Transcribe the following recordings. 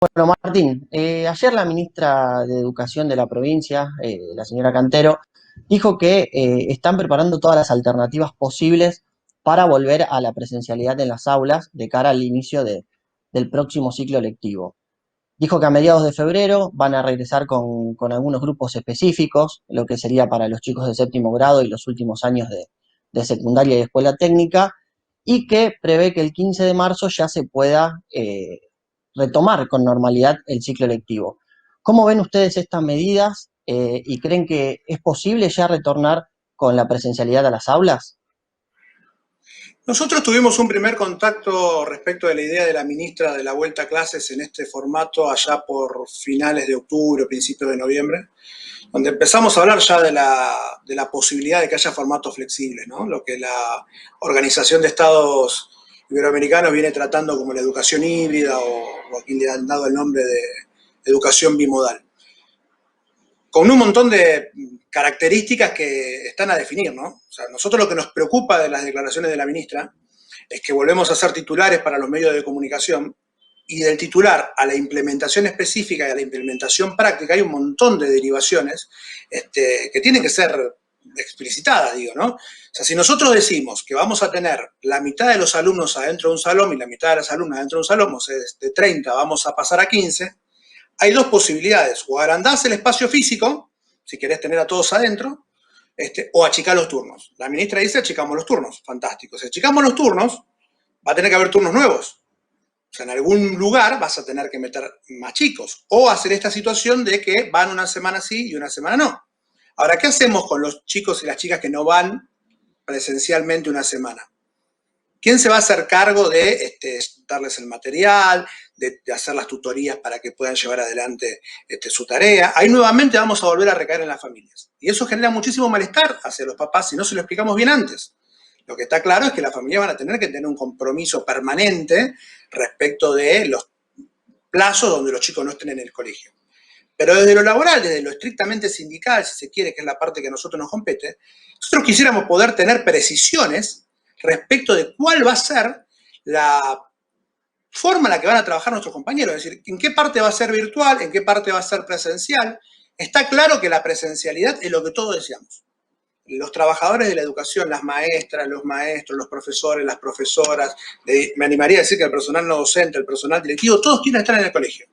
Bueno, Martín, ayer la ministra de Educación de la provincia, la señora Cantero, dijo que están preparando todas las alternativas posibles para volver a la presencialidad en las aulas de cara al inicio del próximo ciclo lectivo. Dijo que a mediados de febrero van a regresar con algunos grupos específicos, lo que sería para los chicos de séptimo grado y los últimos años de secundaria y escuela técnica, y que prevé que el 15 de marzo ya se pueda retomar con normalidad el ciclo lectivo. ¿Cómo ven ustedes estas medidas y creen que es posible ya retornar con la presencialidad a las aulas? Nosotros tuvimos un primer contacto respecto de la idea de la ministra de la vuelta a clases en este formato allá por finales de octubre o principios de noviembre, donde empezamos a hablar ya de la posibilidad de que haya formatos flexibles, ¿no? Lo que la Organización de Estados Iberoamericanos viene tratando como la educación híbrida o aquí le han dado el nombre de educación bimodal, con un montón de características que están a definir, ¿no? O sea, nosotros lo que nos preocupa de las declaraciones de la ministra es que volvemos a ser titulares para los medios de comunicación y del titular a la implementación específica y a la implementación práctica hay un montón de derivaciones que tienen que ser explicitadas, digo, ¿no? O sea, si nosotros decimos que vamos a tener la mitad de los alumnos adentro de un salón y la mitad de las alumnas adentro de un salón, o sea, de 30 vamos a pasar a 15, hay dos posibilidades, o agrandás el espacio físico, si querés tener a todos adentro, o achicar los turnos. La ministra dice achicamos los turnos, fantástico. Si achicamos los turnos, va a tener que haber turnos nuevos. O sea, en algún lugar vas a tener que meter más chicos. O hacer esta situación de que van una semana sí y una semana no. Ahora, ¿qué hacemos con los chicos y las chicas que no van presencialmente una semana? ¿Quién se va a hacer cargo de darles el material, de hacer las tutorías para que puedan llevar adelante su tarea? Ahí nuevamente vamos a volver a recaer en las familias. Y eso genera muchísimo malestar hacia los papás si no se lo explicamos bien antes. Lo que está claro es que las familias van a tener que tener un compromiso permanente respecto de los plazos donde los chicos no estén en el colegio. Pero desde lo laboral, desde lo estrictamente sindical, si se quiere, que es la parte que a nosotros nos compete, nosotros quisiéramos poder tener precisiones respecto de cuál va a ser la forma en la que van a trabajar nuestros compañeros, es decir, en qué parte va a ser virtual, en qué parte va a ser presencial. Está claro que la presencialidad es lo que todos deseamos. Los trabajadores de la educación, las maestras, los maestros, los profesores, las profesoras, me animaría a decir que el personal no docente, el personal directivo, todos quieren estar en el colegio.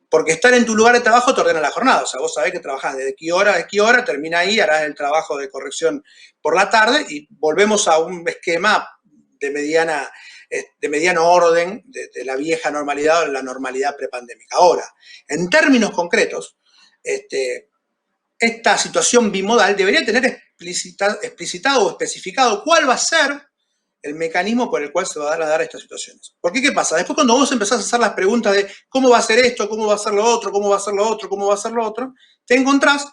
Porque estar en tu lugar de trabajo te ordena la jornada. O sea, vos sabés que trabajás desde qué hora a qué hora, termina ahí, harás el trabajo de corrección por la tarde y volvemos a un esquema de mediano orden de la vieja normalidad o la normalidad prepandémica. Ahora, en términos concretos, esta situación bimodal debería tener explicitado o especificado cuál va a ser el mecanismo por el cual se va a dar estas situaciones. Porque, ¿qué pasa? Después cuando vos empezás a hacer las preguntas de cómo va a ser esto, cómo va a ser lo otro, cómo va a ser lo otro, cómo va a ser lo otro, te encontrás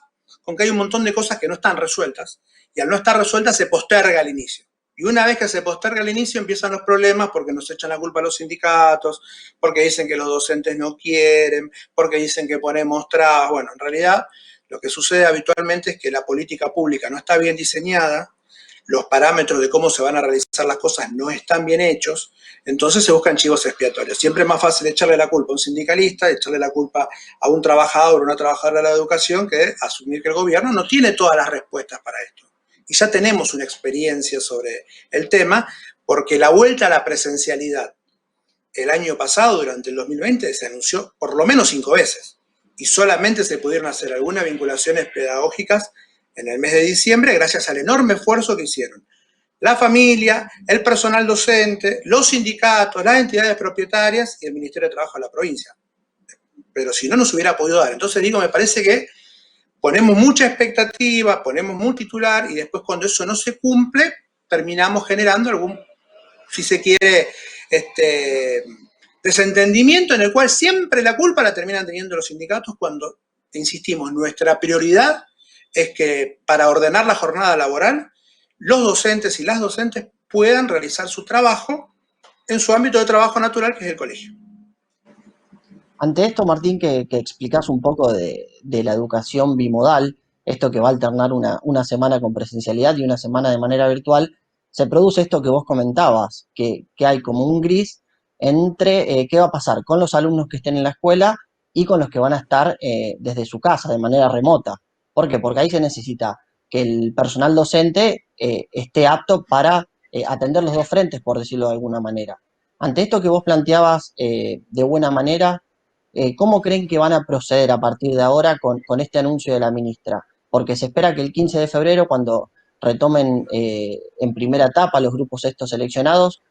con que hay un montón de cosas que no están resueltas. Y al no estar resueltas se posterga el inicio. Y una vez que se posterga el inicio empiezan los problemas porque nos echan la culpa a los sindicatos, porque dicen que los docentes no quieren, porque dicen que ponemos trabas. Bueno, en realidad lo que sucede habitualmente es que la política pública no está bien diseñada, los parámetros de cómo se van a realizar las cosas no están bien hechos, entonces se buscan chivos expiatorios. Siempre es más fácil echarle la culpa a un sindicalista, echarle la culpa a un trabajador o una trabajadora de la educación que asumir que el gobierno no tiene todas las respuestas para esto. Y ya tenemos una experiencia sobre el tema, porque la vuelta a la presencialidad el año pasado, durante el 2020, se anunció por lo menos 5 veces y solamente se pudieron hacer algunas vinculaciones pedagógicas en el mes de diciembre gracias al enorme esfuerzo que hicieron la familia, el personal docente, los sindicatos, las entidades propietarias y el Ministerio de Trabajo de la provincia. Pero si no nos hubiera podido dar. Entonces digo, me parece que ponemos mucha expectativa, ponemos un titular y después cuando eso no se cumple, terminamos generando algún, si se quiere, desentendimiento en el cual siempre la culpa la terminan teniendo los sindicatos cuando, insistimos, nuestra prioridad es que para ordenar la jornada laboral, los docentes y las docentes puedan realizar su trabajo en su ámbito de trabajo natural, que es el colegio. Ante esto, Martín, que explicás un poco de la educación bimodal, esto que va a alternar una semana con presencialidad y una semana de manera virtual, se produce esto que vos comentabas, que hay como un gris entre qué va a pasar con los alumnos que estén en la escuela y con los que van a estar desde su casa, de manera remota. ¿Por qué? Porque ahí se necesita que el personal docente esté apto para atender los dos frentes, por decirlo de alguna manera. Ante esto que vos planteabas de buena manera, ¿cómo creen que van a proceder a partir de ahora con este anuncio de la ministra? Porque se espera que el 15 de febrero, cuando retomen en primera etapa los grupos estos seleccionados,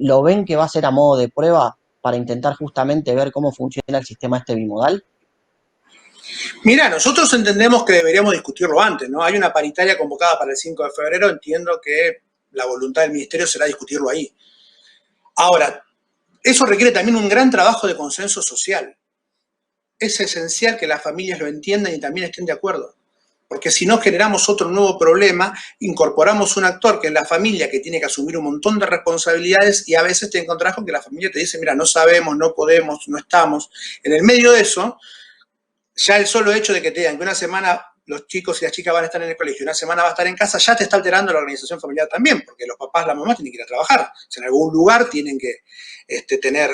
¿lo ven que va a ser a modo de prueba para intentar justamente ver cómo funciona el sistema este bimodal? Mira, nosotros entendemos que deberíamos discutirlo antes, ¿no? Hay una paritaria convocada para el 5 de febrero, entiendo que la voluntad del ministerio será discutirlo ahí. Ahora, eso requiere también un gran trabajo de consenso social. Es esencial que las familias lo entiendan y también estén de acuerdo. Porque si no generamos otro nuevo problema, incorporamos un actor que es la familia, que tiene que asumir un montón de responsabilidades y a veces te encontrás con que la familia te dice, mira, no sabemos, no podemos, no estamos. En el medio de eso, ya el solo hecho de que te digan que una semana los chicos y las chicas van a estar en el colegio, una semana va a estar en casa, ya te está alterando la organización familiar también, porque los papás, las mamás tienen que ir a trabajar. O sea, en algún lugar tienen que tener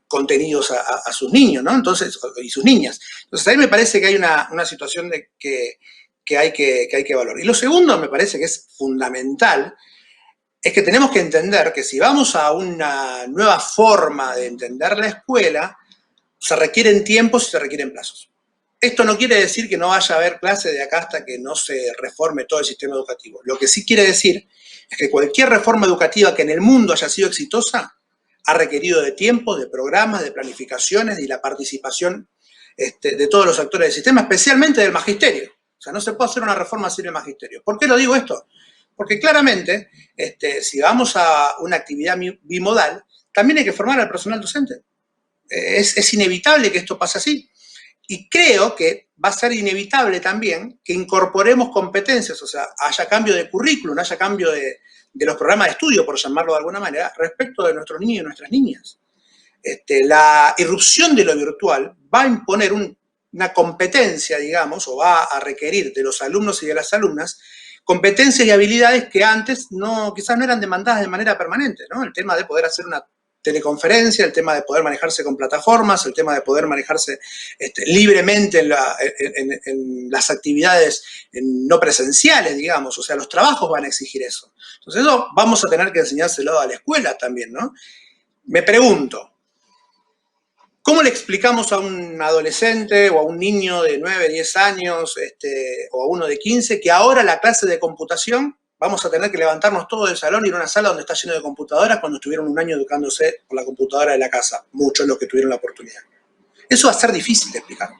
contenidos a sus niños, ¿no? Entonces, y sus niñas. Entonces, ahí me parece que hay una situación que hay que valorar. Y lo segundo, me parece que es fundamental, es que tenemos que entender que si vamos a una nueva forma de entender la escuela, se requieren tiempos y se requieren plazos. Esto no quiere decir que no vaya a haber clases de acá hasta que no se reforme todo el sistema educativo. Lo que sí quiere decir es que cualquier reforma educativa que en el mundo haya sido exitosa ha requerido de tiempos, de programas, de planificaciones y la participación de todos los actores del sistema, especialmente del magisterio. O sea, no se puede hacer una reforma sin el magisterio. ¿Por qué lo digo esto? Porque claramente, si vamos a una actividad bimodal, también hay que formar al personal docente. Es inevitable que esto pase así. Y creo que va a ser inevitable también que incorporemos competencias, o sea, haya cambio de currículum, haya cambio de los programas de estudio, por llamarlo de alguna manera, respecto de nuestros niños y nuestras niñas. La irrupción de lo virtual va a imponer una competencia, digamos, o va a requerir de los alumnos y de las alumnas competencias y habilidades que antes quizás no eran demandadas de manera permanente, ¿no? El tema de poder hacer una teleconferencia, el tema de poder manejarse con plataformas, el tema de poder manejarse libremente en las actividades no presenciales, digamos, o sea, los trabajos van a exigir eso. Entonces eso vamos a tener que enseñárselo a la escuela también, ¿no? Me pregunto, ¿cómo le explicamos a un adolescente o a un niño de 9, 10 años o a uno de 15 que ahora la clase de computación vamos a tener que levantarnos todos del salón y ir a una sala donde está lleno de computadoras cuando estuvieron un año educándose por la computadora de la casa? Muchos los que tuvieron la oportunidad. Eso va a ser difícil de explicar,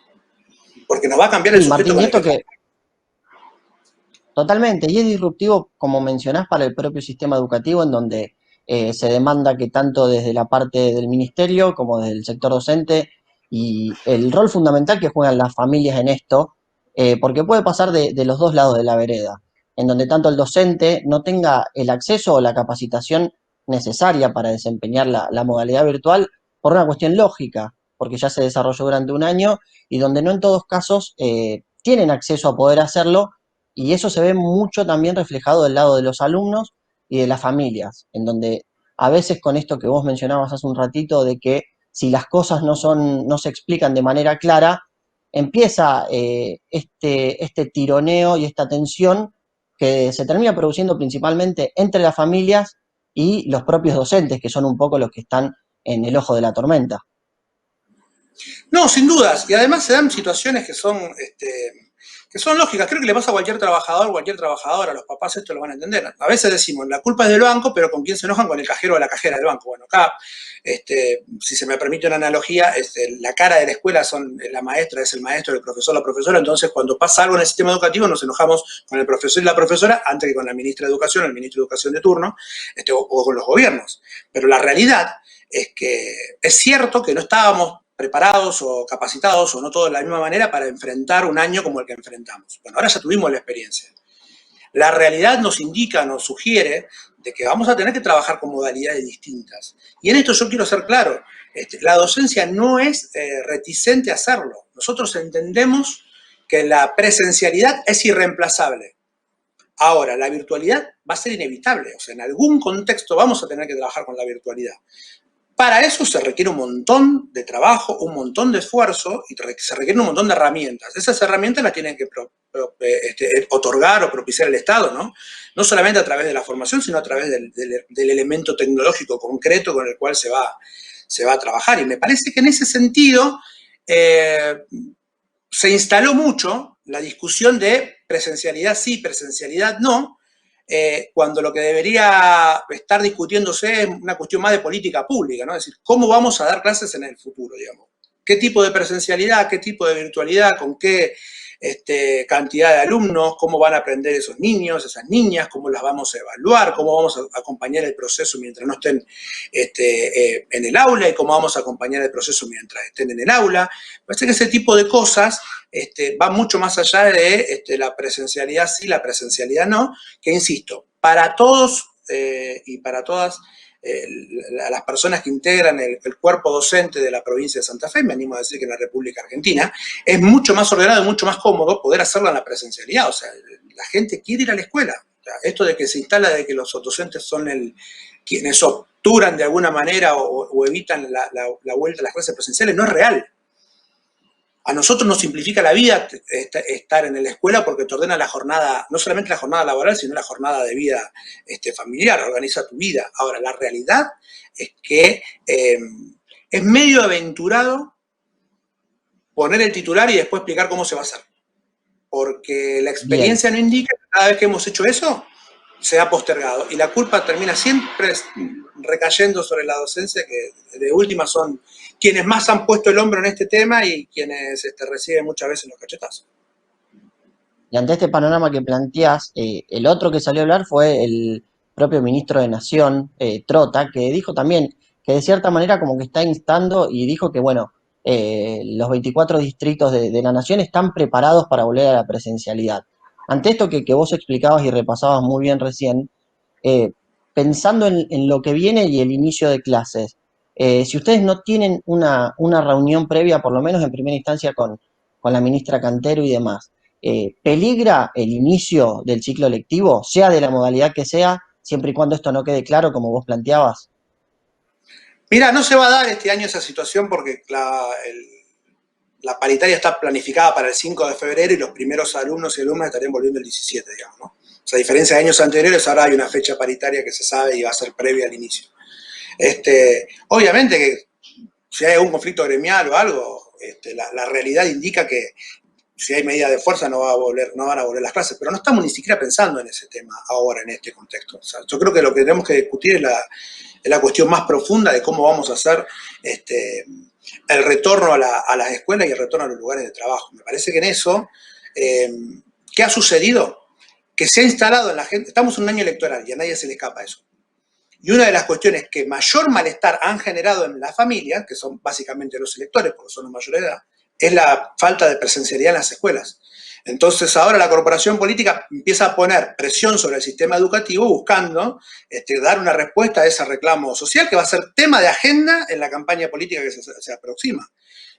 porque nos va a cambiar el Sí, sujeto Martín, y con el que esto estamos. que totalmente, y es disruptivo, como mencionás, para el propio sistema educativo, en donde se demanda que tanto desde la parte del ministerio como desde el sector docente y el rol fundamental que juegan las familias en esto, porque puede pasar de los dos lados de la vereda, en donde tanto el docente no tenga el acceso o la capacitación necesaria para desempeñar la modalidad virtual por una cuestión lógica, porque ya se desarrolló durante un año y donde no en todos casos tienen acceso a poder hacerlo y eso se ve mucho también reflejado del lado de los alumnos y de las familias, en donde a veces con esto que vos mencionabas hace un ratito, de que si las cosas no se explican de manera clara, empieza este tironeo y esta tensión que se termina produciendo principalmente entre las familias y los propios docentes, que son un poco los que están en el ojo de la tormenta. No, sin dudas. Y además se dan situaciones que son lógicas. Creo que le pasa a cualquier trabajadora, los papás esto lo van a entender. A veces decimos, la culpa es del banco, pero ¿con quién se enojan? Con el cajero o la cajera del banco. Bueno, acá, si se me permite una analogía, la cara de la escuela son la maestra, es el maestro, el profesor, la profesora. Entonces, cuando pasa algo en el sistema educativo, nos enojamos con el profesor y la profesora antes que con la ministra de Educación, el ministro de Educación de turno, o con los gobiernos. Pero la realidad es que es cierto que no estábamos preparados o capacitados o no todos de la misma manera para enfrentar un año como el que enfrentamos. Bueno, ahora ya tuvimos la experiencia. La realidad nos indica, nos sugiere de que vamos a tener que trabajar con modalidades distintas. Y en esto yo quiero ser claro, la docencia no es reticente a hacerlo. Nosotros entendemos que la presencialidad es irreemplazable. Ahora, la virtualidad va a ser inevitable, o sea, en algún contexto vamos a tener que trabajar con la virtualidad. Para eso se requiere un montón de trabajo, un montón de esfuerzo y se requieren un montón de herramientas. Esas herramientas las tienen que otorgar o propiciar el Estado, ¿no? No solamente a través de la formación, sino a través del elemento tecnológico concreto con el cual se va a trabajar. Y me parece que en ese sentido se instaló mucho la discusión de presencialidad sí, presencialidad no, cuando lo que debería estar discutiéndose es una cuestión más de política pública, ¿no? Es decir, ¿cómo vamos a dar clases en el futuro, digamos? ¿Qué tipo de presencialidad, qué tipo de virtualidad, con qué cantidad de alumnos, cómo van a aprender esos niños, esas niñas, cómo las vamos a evaluar, cómo vamos a acompañar el proceso mientras no estén en el aula y cómo vamos a acompañar el proceso mientras estén en el aula? Parece que ese tipo de cosas va mucho más allá de la presencialidad sí, la presencialidad no, que insisto, para todos y para todas las personas que integran el cuerpo docente de la provincia de Santa Fe, me animo a decir que en la República Argentina, es mucho más ordenado y mucho más cómodo poder hacerlo en la presencialidad. O sea, la gente quiere ir a la escuela. O sea, esto de que se instala de que los docentes son quienes obturan de alguna manera o evitan la vuelta a las clases presenciales no es real. A nosotros nos simplifica la vida estar en la escuela porque te ordena la jornada, no solamente la jornada laboral, sino la jornada de vida familiar, organiza tu vida. Ahora, la realidad es que es medio aventurado poner el titular y después explicar cómo se va a hacer. Porque la Bien. experiencia no indica que cada vez que hemos hecho eso, se ha postergado. Y la culpa termina siempre recayendo sobre la docencia, que de última son quienes más han puesto el hombro en este tema y quienes reciben muchas veces los cachetazos. Y ante este panorama que planteás, el otro que salió a hablar fue el propio ministro de Nación, Trota, que dijo también que de cierta manera como que está instando y dijo que, bueno, los 24 distritos de la Nación están preparados para volver a la presencialidad. Ante esto que vos explicabas y repasabas muy bien recién, eh, pensando en lo que viene y el inicio de clases, si ustedes no tienen una reunión previa, por lo menos en primera instancia con la ministra Cantero y demás, ¿peligra el inicio del ciclo lectivo, sea de la modalidad que sea, siempre y cuando esto no quede claro, como vos planteabas? Mira, no se va a dar este año esa situación porque la paritaria está planificada para el 5 de febrero y los primeros alumnos y alumnas estarían volviendo el 17, digamos, ¿no? O sea, a diferencia de años anteriores, ahora hay una fecha paritaria que se sabe y va a ser previa al inicio. Obviamente que si hay algún conflicto gremial o algo, la realidad indica que si hay medida de fuerza no van a volver las clases, pero no estamos ni siquiera pensando en ese tema ahora, en este contexto. O sea, yo creo que lo que tenemos que discutir es la cuestión más profunda de cómo vamos a hacer el retorno a las escuelas y el retorno a los lugares de trabajo. Me parece que en eso, ¿qué ha sucedido? Que se ha instalado en la gente, estamos en un año electoral y a nadie se le escapa eso. Y una de las cuestiones que mayor malestar han generado en las familias, que son básicamente los electores, porque son la mayor edad, es la falta de presencialidad en las escuelas. Entonces ahora la corporación política empieza a poner presión sobre el sistema educativo buscando dar una respuesta a ese reclamo social que va a ser tema de agenda en la campaña política que se aproxima.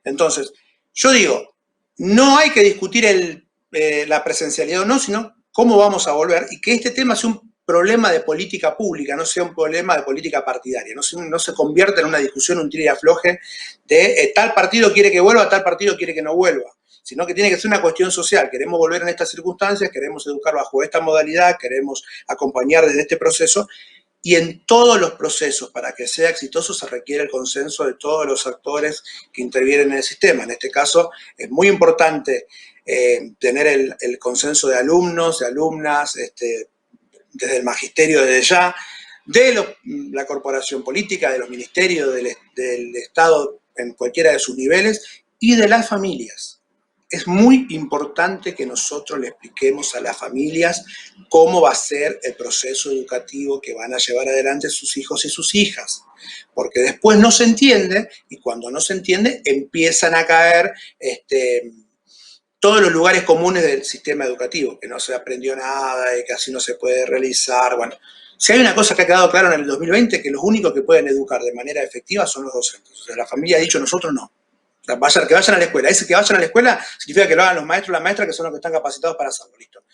Entonces, yo digo, no hay que discutir la presencialidad o no, sino cómo vamos a volver y que este tema sea un problema de política pública, no sea un problema de política partidaria, no se convierta en una discusión, un tira y afloje de tal partido quiere que vuelva, tal partido quiere que no vuelva, sino que tiene que ser una cuestión social. Queremos volver en estas circunstancias, queremos educar bajo esta modalidad, queremos acompañar desde este proceso y en todos los procesos, para que sea exitoso, se requiere el consenso de todos los actores que intervienen en el sistema. En este caso, es muy importante tener el consenso de alumnos, de alumnas, desde el magisterio desde ya, la corporación política, de los ministerios, del Estado en cualquiera de sus niveles y de las familias. Es muy importante que nosotros le expliquemos a las familias cómo va a ser el proceso educativo que van a llevar adelante sus hijos y sus hijas, porque después no se entiende y cuando no se entiende empiezan a caer todos los lugares comunes del sistema educativo, que no se aprendió nada y que así no se puede realizar. Bueno, si hay una cosa que ha quedado claro en el 2020, que los únicos que pueden educar de manera efectiva son los docentes. O sea, la familia ha dicho, nosotros no. O sea, que vayan a la escuela. Ese que vayan a la escuela significa que lo hagan los maestros y las maestras, que son los que están capacitados para hacerlo. Listo.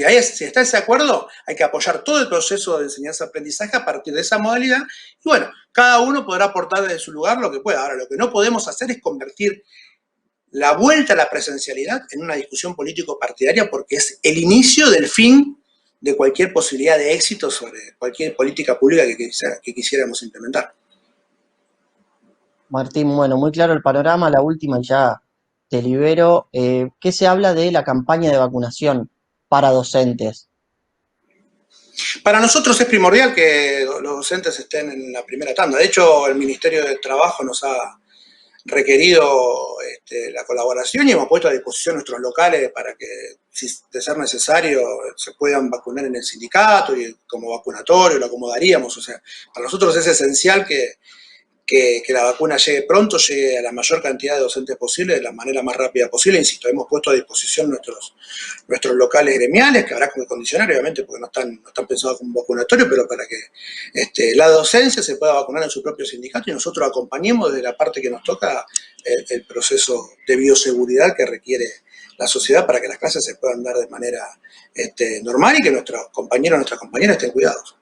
Si está ese acuerdo, hay que apoyar todo el proceso de enseñanza-aprendizaje a partir de esa modalidad. Y bueno, cada uno podrá aportar desde su lugar lo que pueda. Ahora, lo que no podemos hacer es convertir la vuelta a la presencialidad en una discusión político-partidaria, porque es el inicio del fin de cualquier posibilidad de éxito sobre cualquier política pública que quisiéramos implementar. Martín, bueno, muy claro el panorama. La última y ya te libero. ¿Qué se habla de la campaña de vacunación para docentes? Para nosotros es primordial que los docentes estén en la primera tanda. De hecho, el Ministerio de Trabajo nos ha requerido la colaboración y hemos puesto a disposición nuestros locales para que, si de ser necesario, se puedan vacunar en el sindicato y como vacunatorio lo acomodaríamos. O sea, para nosotros es esencial que la vacuna llegue pronto, llegue a la mayor cantidad de docentes posible de la manera más rápida posible. Insisto, hemos puesto a disposición nuestros locales gremiales, que habrá que condicionar, obviamente, porque no están pensados como vacunatorio, pero para que la docencia se pueda vacunar en su propio sindicato y nosotros acompañemos desde la parte que nos toca el proceso de bioseguridad que requiere la sociedad para que las clases se puedan dar de manera normal y que nuestros compañeros, nuestras compañeras estén cuidados.